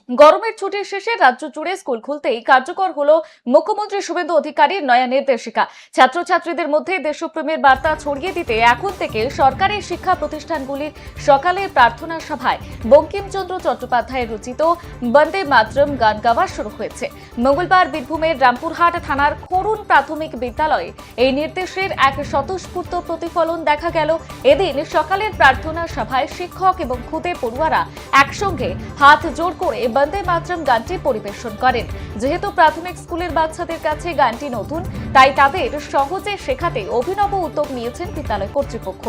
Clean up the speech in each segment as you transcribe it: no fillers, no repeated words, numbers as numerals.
গরমের ছুটির শেষে রাজ্য জুড়ে স্কুল খুলতেই কার্যকর হলো মুখ্যমন্ত্রী শুভেন্দু অধিকারীর নয়া নির্দেশিকা। ছাত্রছাত্রীদের মধ্যে দেশপ্রেমের বার্তা ছড়িয়ে দিতে এখন থেকে সরকারি শিক্ষা প্রতিষ্ঠানগুলির সকালের প্রার্থনা সভায় বঙ্কিমচন্দ্র চট্টোপাধ্যায়ের রচিত বন্দে মাতরম গান গাওয়া শুরু হয়েছে। মঙ্গলবার বীরভূমের রামপুরহাট থানার খরুন প্রাথমিক বিদ্যালয়ে এই নির্দেশের এক স্বতঃস্ফূর্ত প্রতিফলন দেখা গেল। এদিন সকালের প্রার্থনা সভায় শিক্ষক এবং খুদে পড়ুয়ারা একসঙ্গে হাত জোড় করে বন্দে মাতরম গানটি পরিবেশন করেন। যেহেতু প্রাথমিক স্কুলের বাচ্চাদের কাছে গানটি নতুন, তাই তাদের সহজে শেখাতে অভিনব উদ্যোগ নিয়েছেন বিদ্যালয় কর্তৃপক্ষ।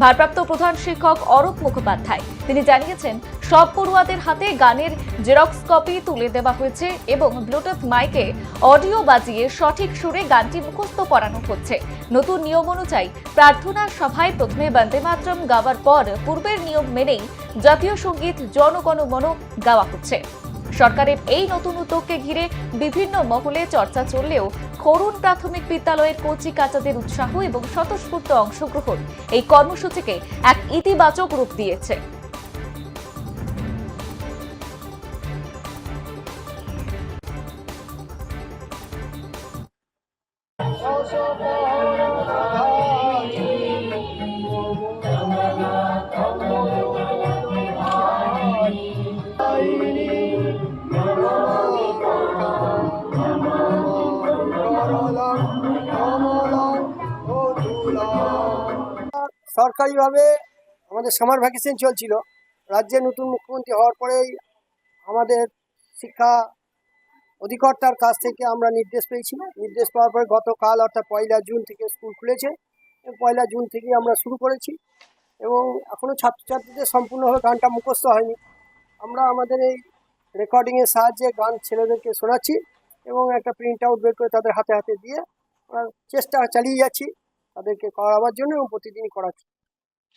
ভারপ্রাপ্ত প্রধান শিক্ষক অরূপ মুখোপাধ্যায় তিনি জানিয়েছেন, সব পড়ুয়াদের হাতে গানের জেরক্স কপি তুলে দেওয়া হয়েছে এবং ব্লুটুথ মাইকে অডিও বাজিয়ে সঠিক সুরে গানটি মুখস্থ করানো হচ্ছে। নতুন নিয়ম অনুযায়ী প্রার্থনা সভায় প্রথমে বন্দে মাতরম গাওয়ার পর পূর্বের নিয়ম মেনেই জাতীয় সঙ্গীত জন গণ মন গাওয়া হচ্ছে। সরকারের এই নতুন উদ্যোগকে ঘিরে বিভিন্ন মহলে চর্চা চললেও খরুন প্রাথমিক বিদ্যালয়ের কচি কাচাদের উৎসাহ এবং স্বতঃস্ফূর্ত অংশগ্রহণ এই কর্মসূচিকে এক ইতিবাচক রূপ দিয়েছে। সরকারিভাবে আমাদের সামার ভ্যাকেশন চলছিল। রাজ্যের নতুন মুখ্যমন্ত্রী হওয়ার পরেই আমাদের শিক্ষা অধিকর্তার কাছ থেকে আমরা নির্দেশ পেয়েছি। নির্দেশ পাওয়ার পরে গতকাল অর্থাৎ 1 জুন থেকে স্কুল খুলেছে। 1 জুন থেকে আমরা শুরু করেছি এবং এখনও ছাত্রছাত্রীদের সম্পূর্ণভাবে গানটা মুখস্থ হয়নি। আমরা আমাদের এই রেকর্ডিংয়ের সাহায্যে গান ছেলেদেরকে শোনাচ্ছি এবং একটা প্রিন্ট আউট বের করে তাদের হাতে হাতে দিয়ে আমরা চেষ্টা চালিয়ে যাচ্ছি তাদেরকে করাবার জন্য এবং প্রতিদিনই করাচ্ছি।